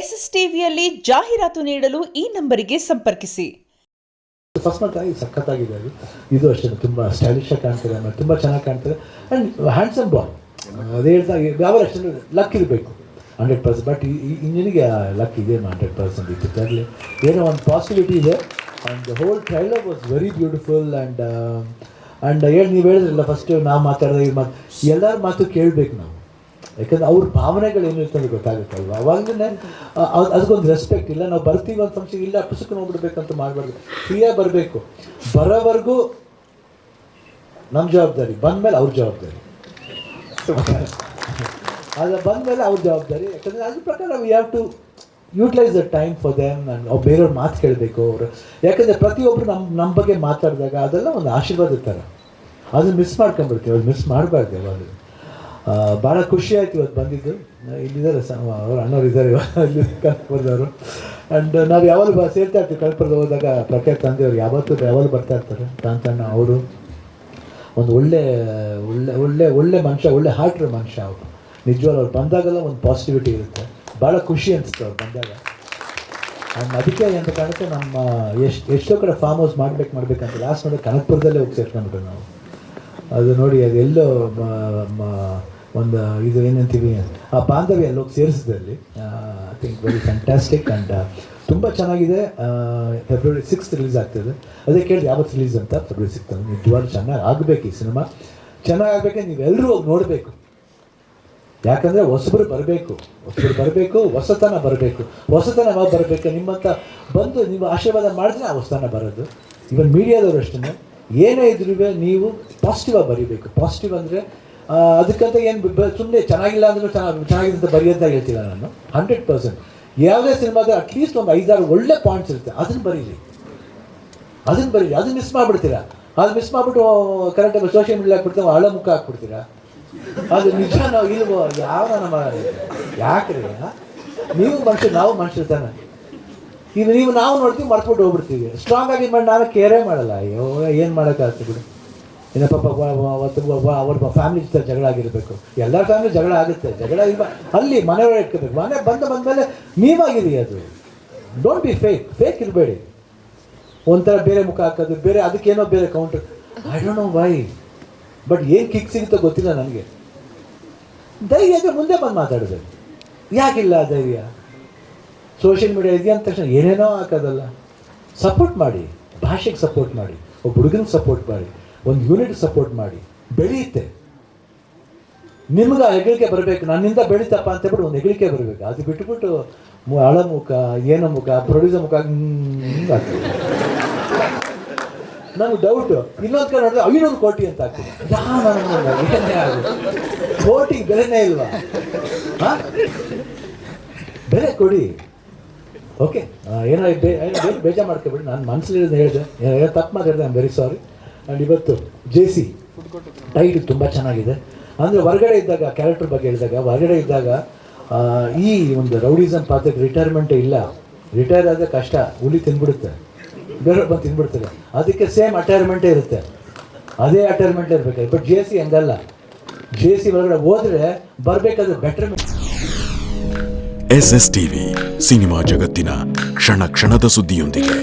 SSTVಯಲ್ಲಿ ಜಾಹೀರಾತು ನೀಡಲು ಈ ನಂಬರಿಗೆ ಸಂಪರ್ಕಿಸಿ. ಫಸ್ಟ್ ಮಾತ್ರ ಸಖತ್ತಾಗಿದೆ ಅದು. ಇದು ಅಷ್ಟೇ ತುಂಬ ಸ್ಟೈಲಿಶ್ ಆಗಿ ಕಾಣ್ತಾರೆ, ಆಮೇಲೆ ತುಂಬ ಚೆನ್ನಾಗಿ ಕಾಣ್ತಾರೆ ಆ್ಯಂಡ್ ಹ್ಯಾಂಡ್ಸಮ್ ಬಾಯ್. ಅದೇ ಹೇಳ್ತಾ ಯಾವ ಅಷ್ಟೇ ಲಕ್ ಇರಬೇಕು 100%. ಬಟ್ ಇಂಜಿನಿಗೆ ಲಕ್ ಇದೆ 100% ಇತ್ತು. ಅದರಲ್ಲಿ ಏನೋ ಒಂದು ಪಾಸಿಟಿವಿಟಿ ಇದೆ. And the whole trailer was very beautiful. And ನೀವು ಹೇಳಿದ್ರಲ್ಲ ಫಸ್ಟು ನಾವು ಮಾತಾಡಿದಾಗ ಎಲ್ಲರ ಮಾತು ಕೇಳಬೇಕು ನಾವು, ಯಾಕಂದರೆ ಅವ್ರ ಭಾವನೆಗಳು ಏನಿರುತ್ತೆ ಅಂತ ಗೊತ್ತಾಗುತ್ತಲ್ವ. ಅವಾಗಲೇ ಅದಕ್ಕೊಂದು ರೆಸ್ಪೆಕ್ಟ್ ಇಲ್ಲ. ನಾವು ಬರ್ತೀವಿ ಒಂದು ಫಂಕ್ಷನ್ ಇಲ್ಲ ಪುಸ್ತಕ ನೋಡ್ಬಿಡ್ಬೇಕಂತ ಮಾಡಬಾರ್ದು, ಫ್ರೀಯಾಗಿ ಬರಬೇಕು. ಬರೋವರೆಗೂ ನಮ್ಮ ಜವಾಬ್ದಾರಿ, ಬಂದಮೇಲೆ ಅವ್ರ ಜವಾಬ್ದಾರಿ. ಅದು ಬಂದಮೇಲೆ ಅವ್ರ ಜವಾಬ್ದಾರಿ. ಯಾಕಂದರೆ ಅದ್ರ ಪ್ರಕಾರ we have to utilise the time for them. ನಾವು ಬೇರೆಯವ್ರ ಮಾತು ಕೇಳಬೇಕು ಅವರು. ಯಾಕಂದರೆ ಪ್ರತಿಯೊಬ್ಬರು ನಮ್ಮ ಬಗ್ಗೆ ಮಾತಾಡಿದಾಗ ಅದೆಲ್ಲ ಒಂದು ಆಶೀರ್ವಾದ ಥರ. ಅದನ್ನು ಮಿಸ್ ಮಾಡ್ಕೊಂಡ್ಬಿಡ್ತೀವಿ, ಅದು ಮಿಸ್ ಮಾಡಬಾರ್ದು ಯಾವಾಗ. ಭಾಳ ಖುಷಿ ಆಯ್ತು ಇವತ್ತು ಬಂದಿದ್ದು. ಇಲ್ಲಿದ್ದಾರೆ ಅವ್ರು ಅಣ್ಣವ್ರು ಇದ್ದಾರೆ ಇಲ್ಲಿ ಕನಕಪುರದವರು. ಆ್ಯಂಡ್ ನಾವು ಯಾವಾಗಲೂ ಸೇರ್ತಾ ಇರ್ತೀವಿ. ಕನಕಪುರದ ಹೋದಾಗ ಪ್ರಖ್ಯಾತ ತಂದೆಯವರು ಯಾವಾಗಲೂ ಬರ್ತಾ ಇರ್ತಾರೆ. ತಾಂತಣ್ಣ ಅವರು ಒಂದು ಒಳ್ಳೆ ಮನುಷ್ಯ, ಒಳ್ಳೆ ಹಾರ್ಟ್ರ ಮನುಷ್ಯ ಅವರು. ನಿಜವಾಗ್ಲೂ ಅವ್ರು ಬಂದಾಗೆಲ್ಲ ಒಂದು ಪಾಸಿಟಿವಿಟಿ ಇರುತ್ತೆ. ಭಾಳ ಖುಷಿ ಅನಿಸುತ್ತೆ ಅವ್ರು ಬಂದಾಗ. ಆ್ಯಂಡ್ ಅದಕ್ಕೆ ಅಂತ ಕಾರಣಕ್ಕೆ ನಮ್ಮ ಎಷ್ಟೋ ಕಡೆ ಫಾರ್ಮ್ ಹೌಸ್ ಮಾಡಬೇಕಂತ ಲಾಸ್ಟ್ ನೋಡಿ ಕನಕಪುರದಲ್ಲೇ ಹೋಗಿ ಸೇರ್ಕೊಂಡ್ಬಿಟ್ರು ನಾವು. ಅದು ನೋಡಿ ಅದೆಲ್ಲೋ ಒಂದು ಇದು ಏನಂತೀವಿ ಆ ಬಾಂಧವ್ಯ ಅಲ್ಲಿ ಹೋಗಿ ಸೇರಿಸಿದಲ್ಲಿ I think very fantastic. And ತುಂಬ ಚೆನ್ನಾಗಿದೆ. February 6th ರಿಲೀಸ್ ಆಗ್ತದೆ. ಅದೇ ಕೇಳಿದೆ ಯಾವತ್ತು ರಿಲೀಸ್ ಅಂತ. February 6th ನಿಜವಾಗ್ಲೂ ಚೆನ್ನಾಗಿ ಆಗಬೇಕು. ಈ ಸಿನಿಮಾ ಚೆನ್ನಾಗಿ ಆಗಬೇಕೆ ನೀವೆಲ್ಲರೂ ಹೋಗಿ ನೋಡಬೇಕು. ಯಾಕಂದರೆ ಹೊಸಬರು ಬರಬೇಕು, ಹೊಸತನ ಬರಬೇಕು. ಯಾವಾಗ ಬರಬೇಕು? ನಿಮ್ಮಂತ ಬಂದು ನೀವು ಆಶೀರ್ವಾದ ಮಾಡಿದ್ರೆ ಆ ಹೊಸತನ ಬರೋದು. ಇವನ್ ಮೀಡಿಯಾದವರು ಅಷ್ಟೇ ಏನೇ ಇದ್ರೂ ನೀವು ಪಾಸಿಟಿವಾಗಿ ಬರೀಬೇಕು. ಪಾಸಿಟಿವ್ ಅಂದರೆ ಅದಕ್ಕಂತ ಏನು ಸುಮ್ಮನೆ ಚೆನ್ನಾಗಿಲ್ಲ ಅಂದರೂ ಚೆನ್ನಾಗಿದೆ ಅಂತ ಬರೆಯೋಂತ ಹೇಳ್ತಿಲ್ಲ ನಾನು. 100% ಯಾವುದೇ ಸಿನಿಮಾದ ಅಟ್ಲೀಸ್ಟ್ ಒಂದು 5-6 ಒಳ್ಳೆ ಪಾಯಿಂಟ್ಸ್ ಇರುತ್ತೆ, ಅದನ್ನು ಬರೀರಿ. ಅದನ್ನು ಮಿಸ್ ಮಾಡಿಬಿಡ್ತೀರಾ. ಅದು ಮಿಸ್ ಮಾಡಿಬಿಟ್ಟು ಕರೆಕ್ಟಾಗಿ ಸೋಷಿಯಲ್ ಮೀಡಿಯಾ ಹಾಕ್ಬಿಡ್ತೀವಿ, ಹಳ ಮುಖ ಹಾಕ್ಬಿಡ್ತೀರಾ. ಅದು ನಿಜ ನಾವು ಇಲ್ವೋ ಯಾವ ನಮ್ಮ ಯಾಕ್ರಿ ನೀವು ಮನುಷ್ಯ, ನಾವು ಮನುಷ್ಯರು ತಾನೆ. ಈಗ ನಾವು ನೋಡ್ತೀವಿ ಮರ್ತ್ಬಿಟ್ಟು ಹೋಗ್ಬಿಡ್ತೀವಿ. ಸ್ಟ್ರಾಂಗ್ ಆಗಿ ಮಾಡಿ ನಾನು ಕೇರೇ ಮಾಡಲ್ಲ. ಅಯ್ಯೋ ಏನು ಮಾಡೋಕ್ಕಾಗ್ತದೆ ಬಿಡು. ಇನ್ನು ಪಾಪ ಅವ್ರ ಫ್ಯಾಮಿಲಿ ಜೊತೆ ಜಗಳ ಆಗಿರಬೇಕು. ಎಲ್ಲ ಫ್ಯಾಮಿಲಿ ಜಗಳ ಆಗುತ್ತೆ. ಜಗಳ ಅಲ್ಲಿ ಮನೆಯೊಳಗೆ ಇಟ್ಕೋಬೇಕು. ಮನೆ ಬಂದಮೇಲೆ ನೀವಾಗಿರಿ. ಅದು ಡೋಂಟ್ ಬಿ ಫೇಕ್ ಇರಬೇಡಿ. ಒಂಥರ ಬೇರೆ ಮುಖ ಹಾಕೋದು, ಬೇರೆ ಅದಕ್ಕೇನೋ ಬೇರೆ counter. I don't know why, but ಏನು ಕಿಕ್ ಸಿಗುತ್ತೋ ಗೊತ್ತಿಲ್ಲ ನನಗೆ. ಧೈರ್ಯ ಮುಂದೆ ಬಂದು ಮಾತಾಡಬೇಕು. ಯಾಕಿಲ್ಲ ಧೈರ್ಯ? ಸೋಷಿಯಲ್ ಮೀಡಿಯಾ ಇದೆಯಾ ಅಂದ ತಕ್ಷಣ ಏನೇನೋ ಹಾಕೋದಲ್ಲ. ಸಪೋರ್ಟ್ ಮಾಡಿ, ಭಾಷೆಗೆ ಸಪೋರ್ಟ್ ಮಾಡಿ, ಒಬ್ಬ ಹುಡುಗನಿಗೆ ಸಪೋರ್ಟ್ ಮಾಡಿ, ಒಂದು ಯೂನಿಟ್ಗೆ ಸಪೋರ್ಟ್ ಮಾಡಿ. ಬೆಳೆಯುತ್ತೆ. ನಿಮ್ಗೆ ಹೆಗ್ಗಳಿಕೆ ಬರಬೇಕು. ನನ್ನಿಂದ ಬೆಳೀತಪ್ಪ ಅಂತ ಹೇಳ್ಬಿಟ್ಟು ಒಂದು ಹೆಗ್ಗಳಿಕೆ ಬರಬೇಕು. ಅದು ಬಿಟ್ಬಿಟ್ಟು ಹಳ ಮುಖ, ಏನೋ ಮುಖ, ಪ್ರೊಡ್ಯೂಸರ್ ಮುಖ ಆಗ್ತದೆ. ನನಗೆ ಡೌಟು. ಇನ್ನೊಂದು ಕಡೆ ನೋಡಿದ್ರೆ 500 ಕೋಟಿ ಅಂತ ಆಗ್ತದೆ. ಏನೇ ಆಗುತ್ತೆ, ಕೋಟಿಗೆ ಬೆಲೆನೇ ಇಲ್ವಾ? ಬೆಲೆ ಕೊಡಿ. ಓಕೆ, ಏನೋ ಬೇಜಾರು ಮಾಡ್ಕೊಬೇಡಿ. ನಾನು ಮನಸ್ಸಲ್ಲಿ ಹೇಳಿದೆ, ತಪ್ಪು ಮಾತಾಡಿದೆ. I am very sorry. And ಇವತ್ತು JC ಟೈಟ್ ತುಂಬ ಚೆನ್ನಾಗಿದೆ. ಅಂದರೆ ಹೊರಗಡೆ ಇದ್ದಾಗ ಕ್ಯಾರೆಕ್ಟರ್ ಬಗ್ಗೆ ಹೇಳಿದಾಗ, ಹೊರಗಡೆ ಇದ್ದಾಗ ಈ ಒಂದು ರೌಡಿಸಮ್ ಪಾತ್ರಕ್ಕೆ ರಿಟೈರ್ಮೆಂಟೇ ಇಲ್ಲ. ರಿಟೈರ್ ಆದರೆ ಕಷ್ಟ, ಹುಲಿ ತಿಂದ್ಬಿಡುತ್ತೆ, ಬೇರೆ ಬಂದು ತಿಂದ್ಬಿಡ್ತಾರೆ. ಅದಕ್ಕೆ ಸೇಮ್ ಅಟೈರ್ಮೆಂಟೇ ಇರುತ್ತೆ. ಅದೇ ಅಟೈರ್ಮೆಂಟೇ ಇರಬೇಕು. ಬಟ್ JC ಹಂಗಲ್ಲ. JC ಹೊರಗಡೆ ಹೋದರೆ ಬರಬೇಕಾದ್ರೆ ಬೆಟರ್ಮೆಂಟ್. SSTV ಸಿನಿಮಾ ಜಗತ್ತಿನ ಕ್ಷಣ ಕ್ಷಣದ ಸುದ್ದಿಯೊಂದಿಗೆ.